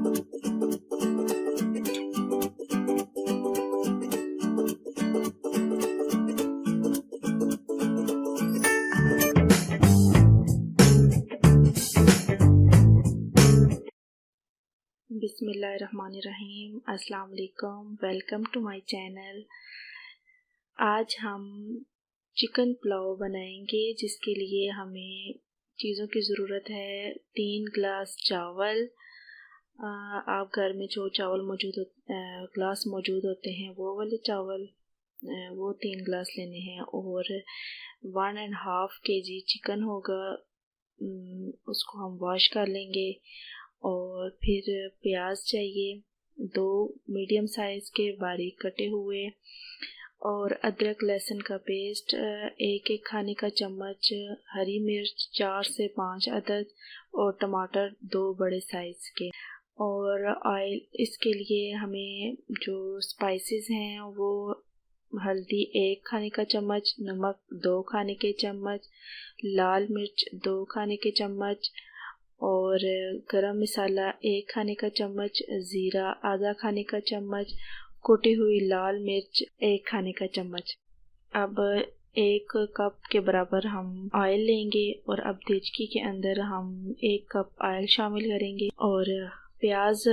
बिस्मिल्लाहिर्रहमानिर्रहीम। अस्सलाम वालेकुम। Welcome to my channel. आज हम चिकन पुलाव बनाएंगे, जिसके लिए हमें चीज़ों की ज़रूरत है। 3 गिलास चावल, आप घर में जो चावल ग्लास मौजूद होते हैं वो वाले चावल, वो 3 गिलास लेने हैं। और 1.5 kg चिकन होगा, उसको हम वॉश कर लेंगे। और फिर प्याज चाहिए 2 मीडियम साइज़ के बारीक कटे हुए, और अदरक लहसुन का पेस्ट 1 खाने का चम्मच, हरी मिर्च 4 से 5 अदद, और टमाटर 2 बड़े साइज़ के। और ऑयल, इसके लिए हमें जो स्पाइसेस हैं वो हल्दी 1 खाने का चम्मच, नमक 2 खाने के चम्मच, लाल मिर्च 2 खाने के चम्मच, और गरम मसाला 1 खाने का चम्मच, ज़ीरा आधा खाने का चम्मच, कुटी हुई लाल मिर्च 1 खाने का चम्मच। अब 1 कप के बराबर हम ऑयल लेंगे, और अब देचकी के अंदर हम 1 कप ऑयल शामिल करेंगे, और प्याज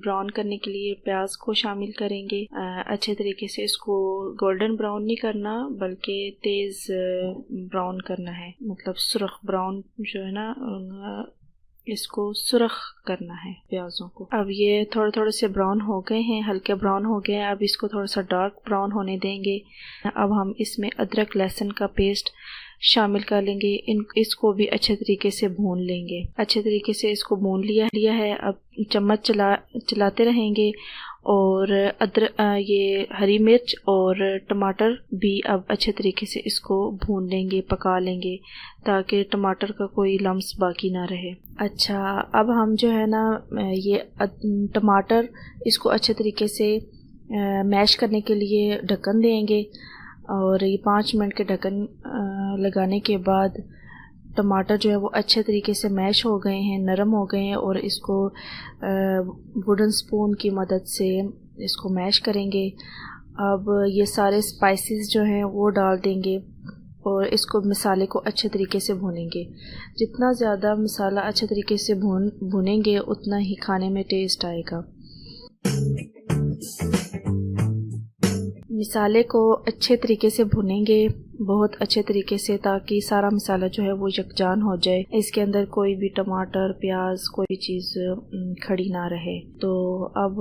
ब्राउन करने के लिए प्याज को शामिल करेंगे। अच्छे तरीके से इसको गोल्डन ब्राउन नहीं करना, बल्कि तेज़ ब्राउन करना है, मतलब सुर्ख ब्राउन जो है ना, इसको सुर्ख करना है प्याज़ों को। अब ये थोड़े थोड़े से ब्राउन हो गए हैं, हल्के ब्राउन हो गए हैं। अब इसको थोड़ा सा डार्क ब्राउन होने देंगे। अब हम इसमें अदरक लहसुन का पेस्ट शामिल कर लेंगे। इसको भी अच्छे तरीके से भून लेंगे। अच्छे तरीके से इसको भून लिया है। अब चम्मच चलाते रहेंगे, और ये हरी मिर्च और टमाटर भी अब अच्छे तरीके से इसको भून लेंगे, पका लेंगे, ताकि टमाटर का कोई लम्स बाकी ना रहे। अच्छा, अब हम जो है ना, ये टमाटर इसको अच्छे तरीके से मैश करने के लिए ढक्कन देंगे, और ये 5 मिनट के ढक्कन लगाने के बाद टमाटर जो है वो अच्छे तरीके से मैश हो गए हैं, नरम हो गए हैं, और इसको वुडन स्पून की मदद से इसको मैश करेंगे। अब ये सारे स्पाइसेस जो हैं वो डाल देंगे, और इसको मसाले को अच्छे तरीके से भूनेंगे। जितना ज़्यादा मसाला अच्छे तरीके से भूनेंगे, उतना ही खाने में टेस्ट आएगा। मसाले को अच्छे तरीके से भुनेंगे, बहुत अच्छे तरीके से, ताकि सारा मसाला जो है वो यकजान हो जाए। इसके अंदर कोई भी टमाटर, प्याज, कोई भी चीज़ खड़ी ना रहे। तो अब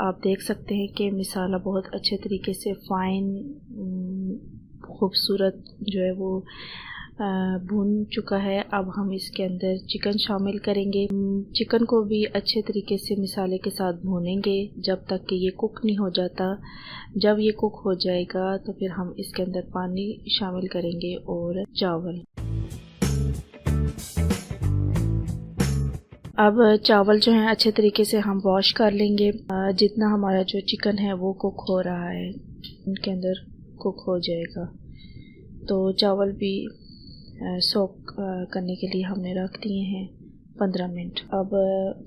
आप देख सकते हैं कि मसाला बहुत अच्छे तरीके से फाइन खूबसूरत जो है वो भून चुका है। अब हम इसके अंदर चिकन शामिल करेंगे। चिकन को भी अच्छे तरीके से मसाले के साथ भूनेंगे जब तक कि ये कुक नहीं हो जाता। जब ये कुक हो जाएगा तो फिर हम इसके अंदर पानी शामिल करेंगे और चावल। अब चावल जो है अच्छे तरीके से हम वॉश कर लेंगे। जितना हमारा जो चिकन है वो कुक हो रहा है, उनके अंदर कुक हो जाएगा। तो चावल भी सोक करने के लिए हमने रख दिए हैं 15 मिनट। अब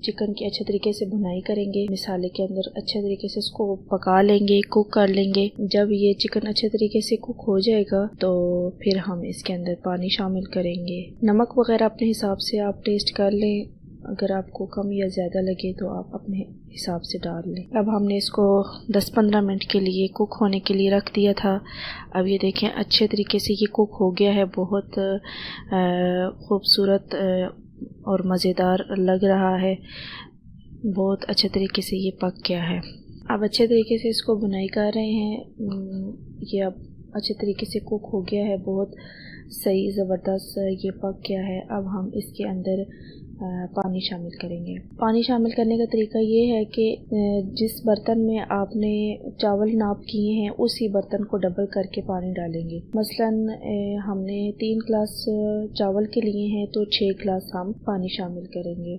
चिकन की अच्छे तरीके से भुनाई करेंगे, मसाले के अंदर अच्छे तरीके से इसको पका लेंगे, कुक कर लेंगे। जब ये चिकन अच्छे तरीके से कुक हो जाएगा तो फिर हम इसके अंदर पानी शामिल करेंगे। नमक वगैरह अपने हिसाब से आप टेस्ट कर लें, अगर आपको कम या ज़्यादा लगे तो आप अपने हिसाब से डाल लें। अब हमने इसको 10-15 मिनट के लिए कुक होने के लिए रख दिया था। अब ये देखें अच्छे तरीके से ये कुक हो गया है, बहुत खूबसूरत और मज़ेदार लग रहा है, बहुत अच्छे तरीके से ये पक गया है। अब अच्छे तरीके से इसको बुनाई कर रहे हैं। ये अब अच्छे तरीके से कुक हो गया है, बहुत सही ज़बरदस्त ये पक गया है। अब हम इसके अंदर पानी शामिल करेंगे। पानी शामिल करने का तरीका ये है कि जिस बर्तन में आपने चावल नाप किए हैं उसी बर्तन को डबल करके पानी डालेंगे। मसलन हमने 3 गिलास चावल के लिए हैं तो 6 गिलास हम पानी शामिल करेंगे।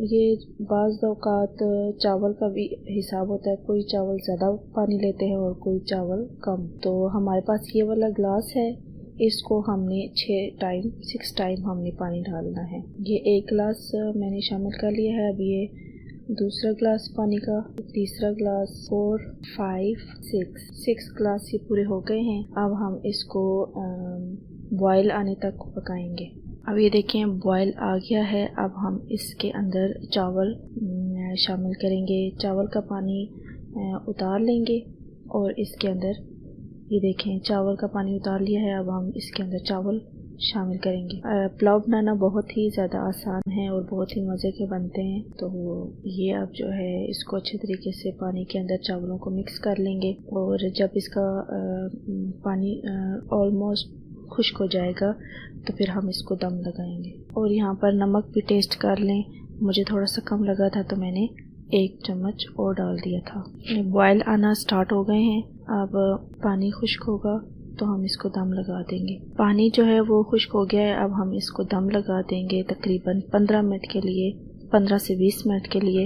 ये बाज़ औक़ात चावल का भी हिसाब होता है, कोई चावल ज़्यादा पानी लेते हैं और कोई चावल कम। तो हमारे पास ये वाला ग्लास है, इसको हमने 6 टाइम हमने पानी डालना है। ये 1 गिलास मैंने शामिल कर लिया है। अब ये दूसरा ग्लास पानी का, तीसरा ग्लास, 4, 5, 6 ग्लास ये पूरे हो गए हैं। अब हम इसको बॉयल आने तक पकाएंगे। अब ये देखें बॉयल आ गया है। अब हम इसके अंदर चावल शामिल करेंगे। चावल का पानी उतार लेंगे और इसके अंदर ये देखें चावल का पानी उतार लिया है। अब हम इसके अंदर चावल शामिल करेंगे। पुलाव बनाना बहुत ही ज़्यादा आसान है और बहुत ही मज़े के बनते हैं। तो ये अब जो है इसको अच्छे तरीके से पानी के अंदर चावलों को मिक्स कर लेंगे और जब इसका पानी ऑलमोस्ट खुश्क हो जाएगा तो फिर हम इसको दम लगाएंगे। और यहाँ पर नमक भी टेस्ट कर लें। मुझे थोड़ा सा कम लगा था तो मैंने 1 चम्मच और डाल दिया था। बॉयल आना स्टार्ट हो गए हैं। अब पानी खुश्क होगा तो हम इसको दम लगा देंगे। पानी जो है वो खुश्क हो गया है। अब हम इसको दम लगा देंगे तकरीबन 15 मिनट के लिए, 15 से 20 मिनट के लिए।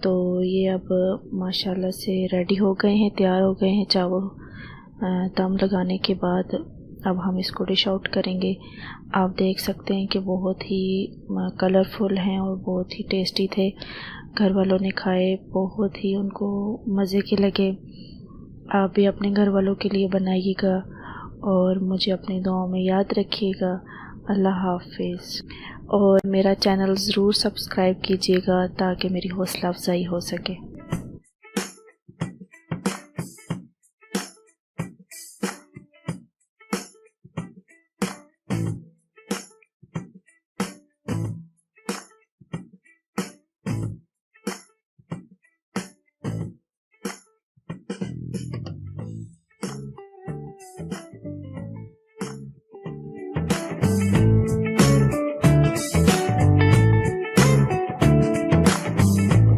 तो ये अब माशाल्लाह से रेडी हो गए हैं, तैयार हो गए हैं चावल। दम लगाने के बाद अब हम इसको डिश आउट करेंगे। आप देख सकते हैं कि बहुत ही कलरफुल हैं और बहुत ही टेस्टी थे। घर वालों ने खाए, बहुत ही उनको मज़े के लगे। आप भी अपने घर वालों के लिए बनाइएगा और मुझे अपनी दुआओं में याद रखिएगा। अल्लाह हाफिज़। और मेरा चैनल ज़रूर सब्सक्राइब कीजिएगा ताकि मेरी हौसला अफजाई हो सके।